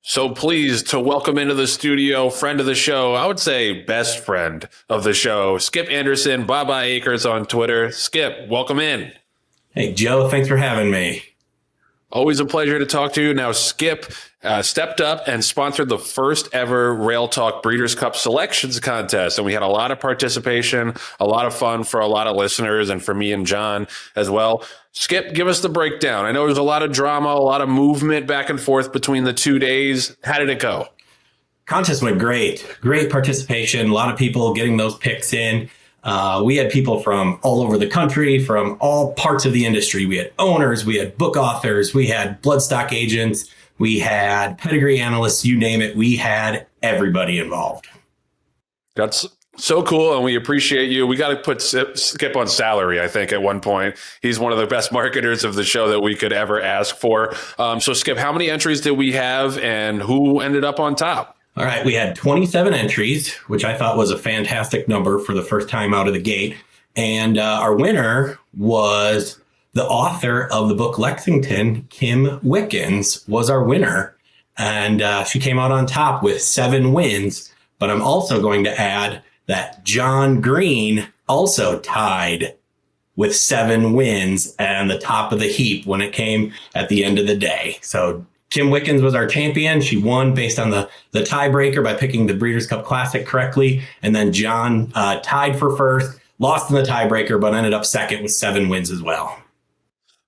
So pleased to welcome into the studio, friend of the show, I would say best friend of the show, Skip Anderson, Baba Acres on Twitter. Skip, welcome in. Hey, Joe, thanks for having me. Always a pleasure to talk to you. Now, Skip stepped up and sponsored the first ever Rail Talk Breeders' Cup selections contest. And we had a lot of participation, a lot of fun for a lot of listeners and for me and John as well. Skip, give us the breakdown. I know there's a lot of drama, a lot of movement back and forth between the 2 days. How did it go? Contest went great. Great participation. A lot of people getting those picks in. We had people from all over the country, from all parts of the industry. We had owners, we had book authors, we had bloodstock agents, we had pedigree analysts, you name it. We had everybody involved. That's so cool, and we appreciate you. We got to put Skip on salary, I think, at one point. He's one of the best marketers of the show that we could ever ask for. So, Skip, how many entries did we have, and who ended up on top? All right, we had 27 entries, which I thought was a fantastic number for the first time out of the gate. And our winner was the author of the book Lexington, Kim Wickens, was our winner. And she came out on top with 7 wins. But I'm also going to add that John Green also tied with 7 wins and the top of the heap when it came at the end of the day. So Kim Wickens was our champion. She won based on the tiebreaker by picking the Breeders' Cup Classic correctly. And then John tied for first, lost in the tiebreaker, but ended up second with 7 wins as well.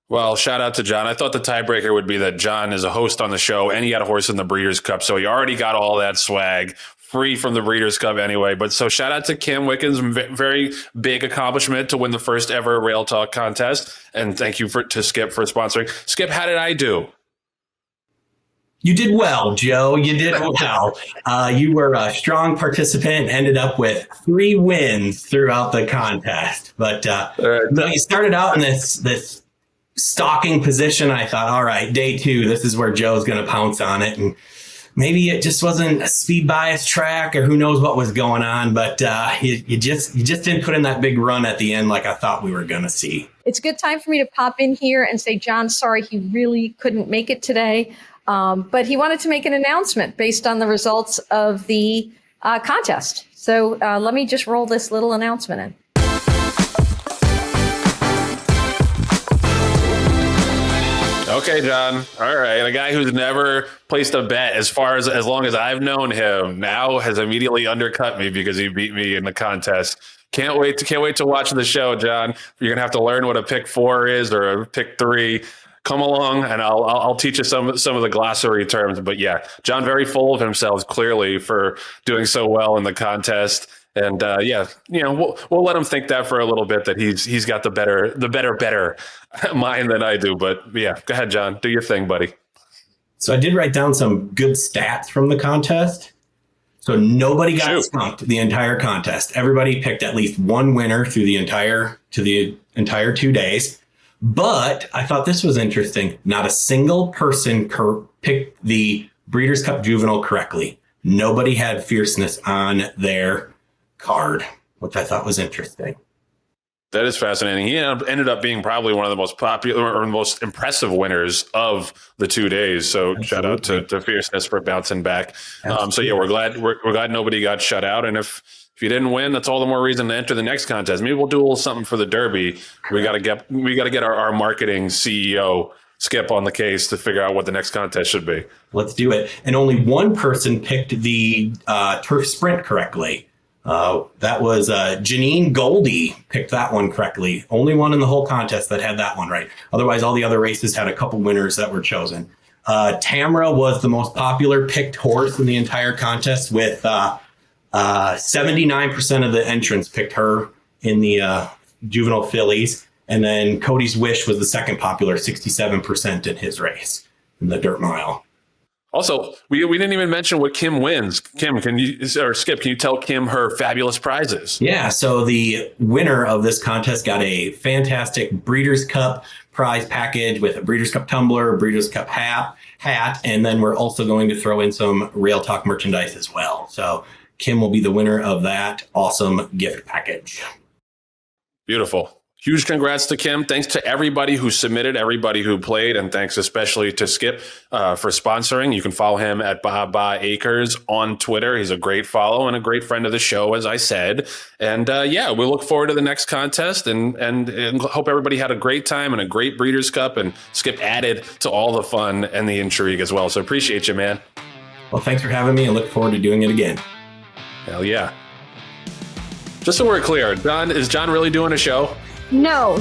Well, shout out to John. I thought the tiebreaker would be that John is a host on the show and he had a horse in the Breeders' Cup. So he already got all that swag free from the Breeders' Cup anyway. But so shout out to Kim Wickens. Very big accomplishment to win the first ever Rail Talk contest. And thank you to Skip for sponsoring. Skip, how did I do? You did well, Joe. You did well. You were a strong participant, ended up with 3 wins throughout the contest. But you started out in this stalking position. I thought, all right, day 2, this is where Joe's going to pounce on it. And maybe it just wasn't a speed bias track or who knows what was going on. But you just didn't put in that big run at the end like I thought we were going to see. It's a good time for me to pop in here and say, John, sorry, he really couldn't make it today. But he wanted to make an announcement based on the results of the contest. So let me just roll this little announcement in. Okay, John. All right. A guy who's never placed a bet as long as I've known him now has immediately undercut me because he beat me in the contest. Can't wait to watch the show, John. You're going to have to learn what a pick 4 is or a pick 3. Come along and I'll teach you some of the glossary terms. But yeah, John, very full of himself, clearly, for doing so well in the contest. And we'll let him think that for a little bit, that he's got the better mind than I do. But yeah, go ahead, John, do your thing, buddy. So I did write down some good stats from the contest. So nobody got stumped the entire contest. Everybody picked at least one winner through the entire 2 days. But I thought this was interesting. Not a single person picked the Breeders' Cup Juvenile correctly. Nobody had fierceness on their card, which I thought was interesting. That is fascinating. He ended up being probably one of the most popular or most impressive winners of the 2 days. So Absolutely. Shout out to Fierceness for bouncing back. So yeah, we're glad nobody got shut out. And if you didn't win, that's all the more reason to enter the next contest. Maybe we'll do a little something for the Derby. We got to get our marketing CEO Skip on the case to figure out what the next contest should be. Let's do it. And only one person picked the turf sprint correctly. That was Janine Goldie picked that one correctly. Only one in the whole contest that had that one right. Otherwise, all the other races had a couple winners that were chosen. Tamra was the most popular picked horse in the entire contest with 79% of the entrants picked her in the juvenile fillies. And then Cody's Wish was the second popular, 67% in his race in the dirt mile. Also, we didn't even mention what Kim wins. Kim, Skip, can you tell Kim her fabulous prizes? Yeah, so the winner of this contest got a fantastic Breeders' Cup prize package with a Breeders' Cup tumbler, Breeders' Cup hat, and then we're also going to throw in some Rail Talk merchandise as well. So Kim will be the winner of that awesome gift package. Beautiful. Huge congrats to Kim. Thanks to everybody who submitted, everybody who played, and thanks especially to Skip for sponsoring. You can follow him at Ba Acres on Twitter. He's a great follow and a great friend of the show, as I said. And yeah, we look forward to the next contest and hope everybody had a great time and a great Breeders' Cup. And Skip added to all the fun and the intrigue as well. So appreciate you, man. Well, thanks for having me and look forward to doing it again. Hell yeah. Just so we're clear, is John really doing a show? No.